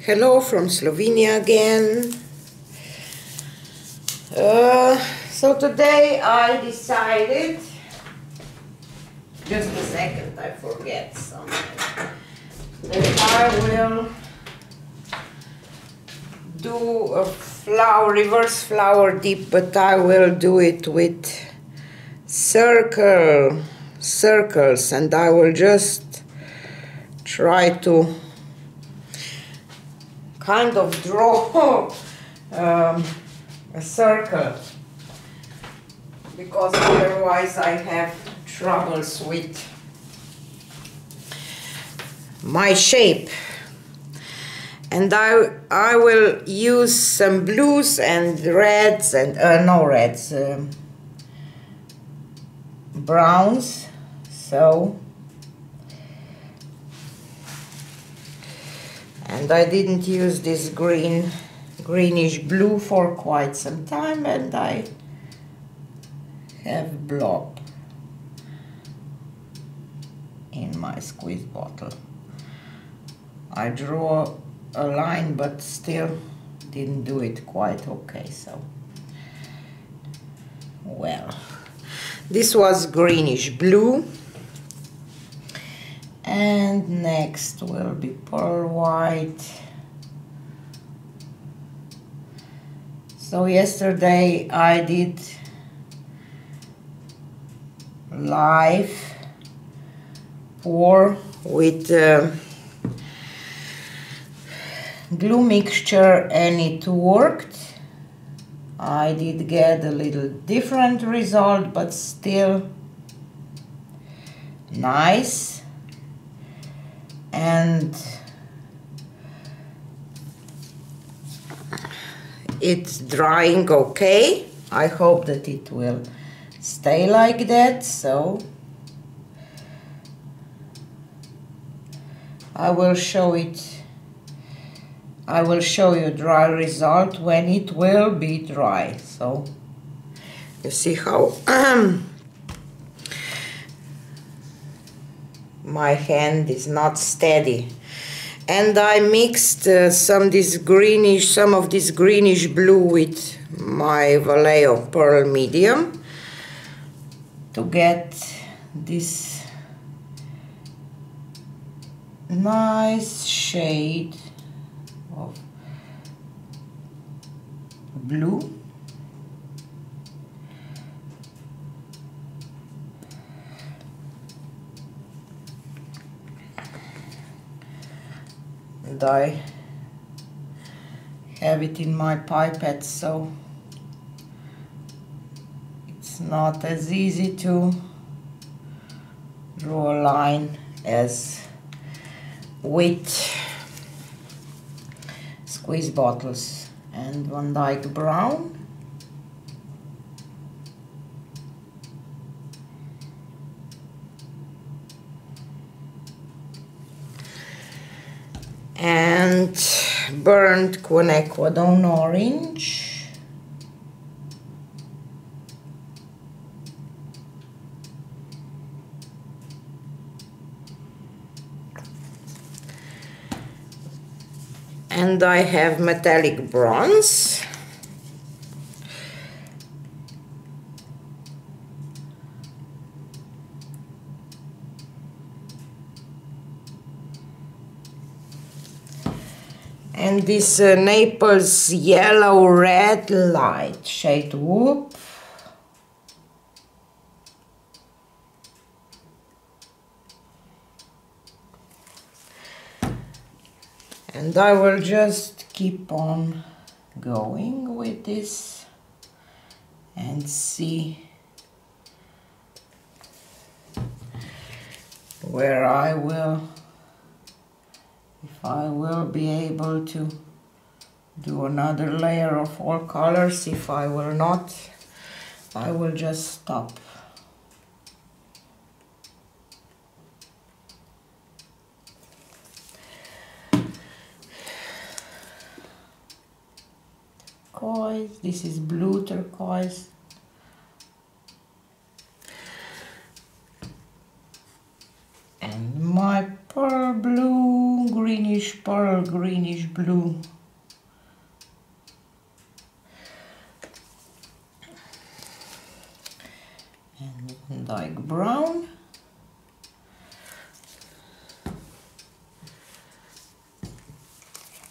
Hello from Slovenia again. So today I decided, just a second, I forget something, that I will do a reverse flower dip, but I will do it with circles, and I will just try to kind of draw a circle, because otherwise I have troubles with my shape. And I will use some blues and reds and browns. So, and I didn't use this greenish blue for quite some time, and I have blob in my squeeze bottle. I draw a line, but still didn't do it quite okay. So, well, this was greenish blue, and next will be pearl white. So yesterday I did live pour with glue mixture, and it worked. I did get a little different result, but still nice. And it's drying okay. I hope that it will stay like that. So I will show you dry result when it will be dry. So you see how my hand is not steady. And I mixed some of this greenish blue with my Valejjo pearl medium to get this nice shade of blue. And I have it in my pipette, so it's not as easy to draw a line as with squeeze bottles. And VanDyke brown. And burnt quinacridone orange. And I have metallic bronze. And this Naples yellow red light shade whoop. And I will just keep on going with this and see where if I will be able to do another layer of all colors. If I will not, I will just stop. Turquoise, this is blue turquoise. And my pearl blue, greenish pearl, greenish blue. And VanDyke brown.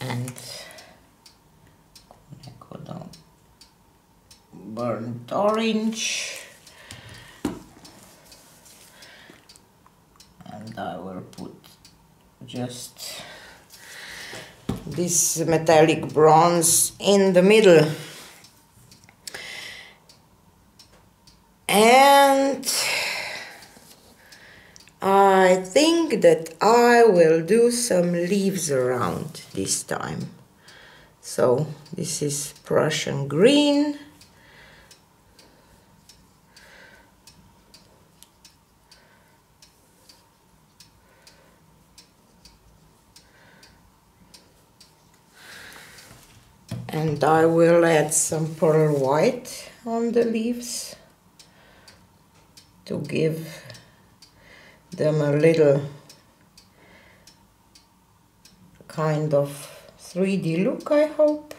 And quinacridone burnt orange. And I will put just this metallic bronze in the middle. And I think that I will do some leaves around this time. So this is Prussian green. And I will add some pearl white on the leaves to give them a little kind of 3D look, I hope.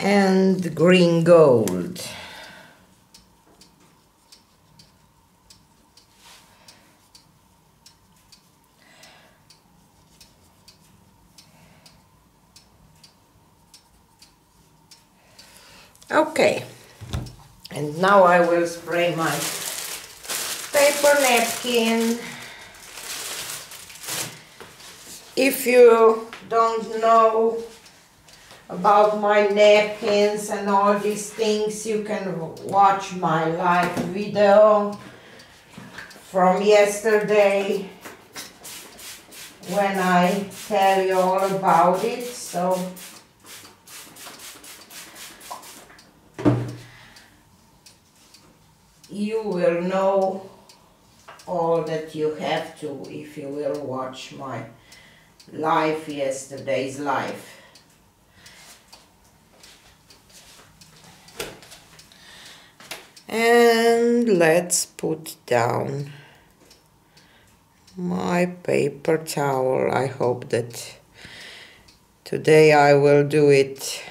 And green gold. Okay, and now I will spray my paper napkin. If you don't know about my napkins and all these things, you can watch my live video from yesterday when I tell you all about it. So you will know all that you have to if you will watch my live, yesterday's live. And let's put down my paper towel. I hope that today I will do it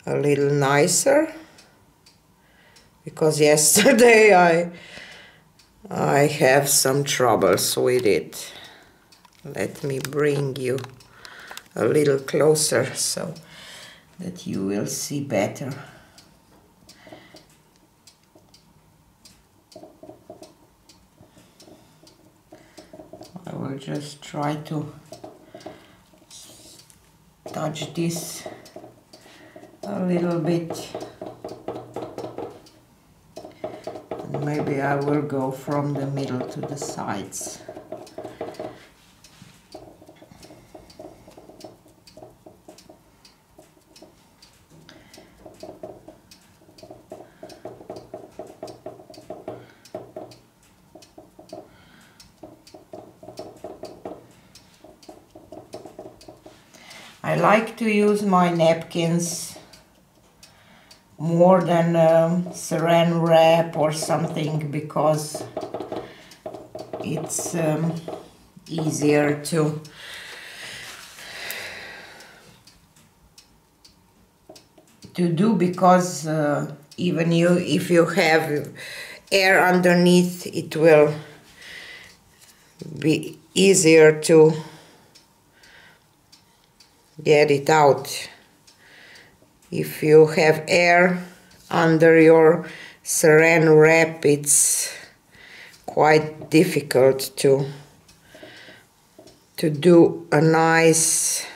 a little nicer, because yesterday I have some troubles with it. Let me bring you a little closer so that you will see better. I will just try to touch this a little bit. And maybe I will go from the middle to the sides. I like to use my napkins more than saran wrap or something, because it's easier to do, because even if you have air underneath, it will be easier to get it out. If you have air under your saran wrap, it's quite difficult to do a nice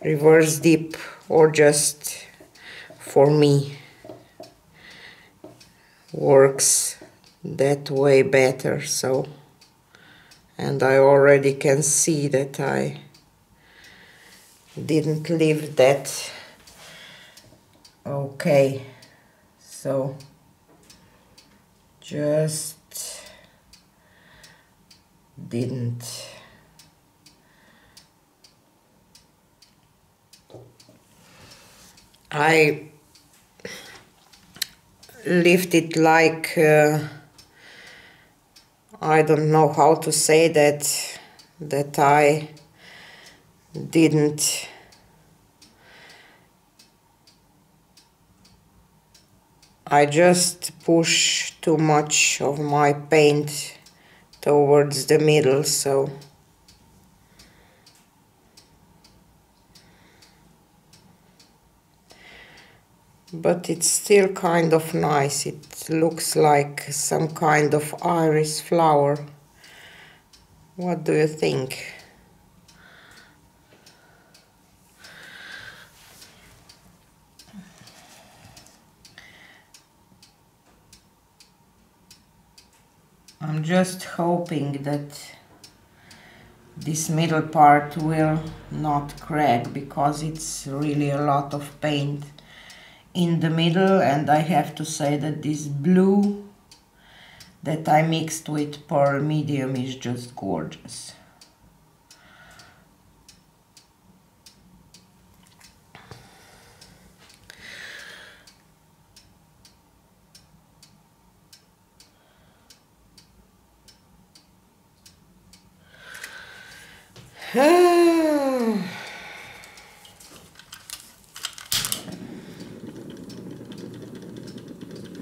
reverse dip, or just for me works that way better. So, and I already can see that I didn't leave that okay. So just didn't. I lift it like I don't know how to say that I didn't I just push too much of my paint towards the middle, so but it's still kind of nice. It looks like some kind of iris flower. What do you think? I'm just hoping that this middle part will not crack, because it's really a lot of paint in the middle, and I have to say that this blue that I mixed with pearl medium is just gorgeous.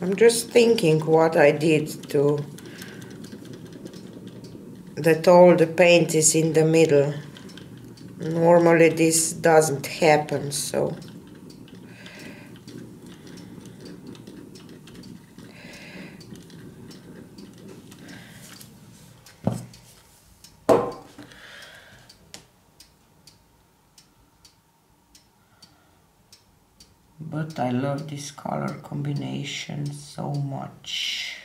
I'm just thinking what I did to that all the paint is in the middle. Normally this doesn't happen, so but I love this color combination so much.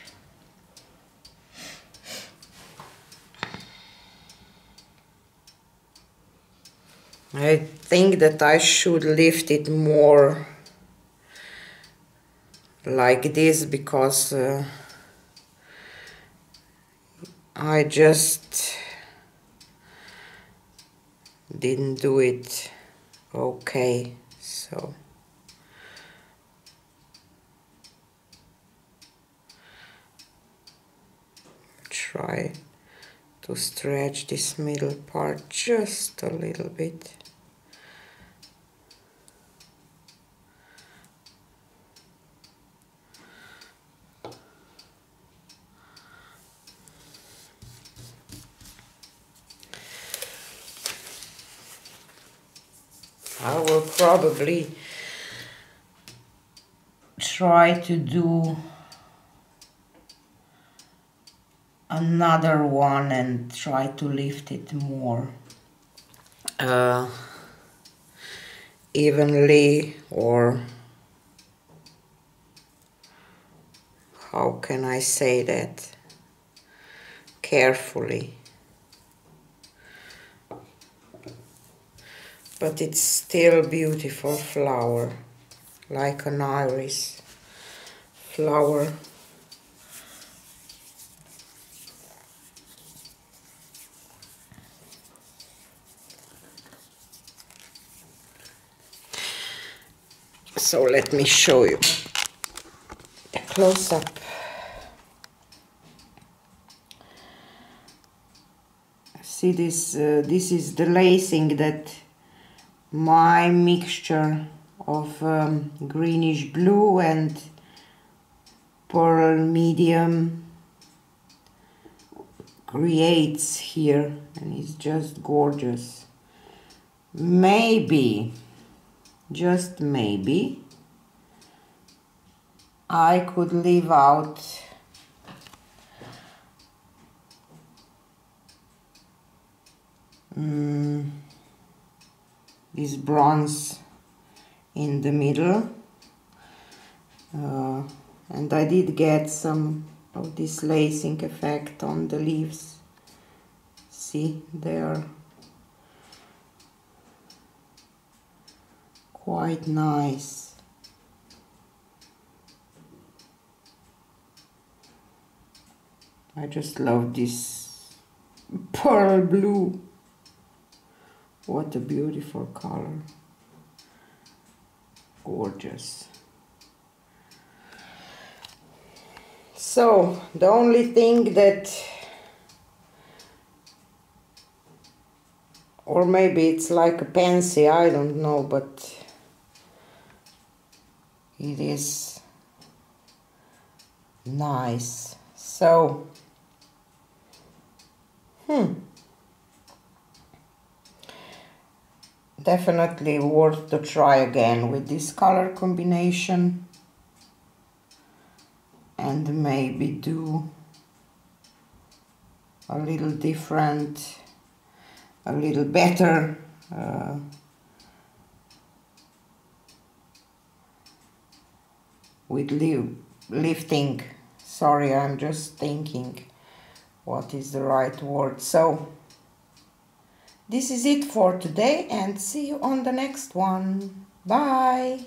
I think that I should lift it more like this, because I just didn't do it okay, so try to stretch this middle part just a little bit. I will probably try to do another one and try to lift it more evenly, or how can I say that, carefully. But it's still a beautiful flower, like an iris flower. So let me show you a close-up. See this, this is the lacing that my mixture of greenish blue and pearl medium creates here, and it's just gorgeous. Maybe, just maybe, I could leave out this bronze in the middle, and I did get some of this lacing effect on the leaves. See, they are quite nice. I just love this pearl blue. What a beautiful color. Gorgeous. So the only thing that, or maybe it's like a pansy, I don't know, but it is nice. So definitely worth to try again with this color combination, and maybe do a little different, a little better with lifting. Sorry, I'm just thinking what is the right word. So this is it for today, and see you on the next one. Bye.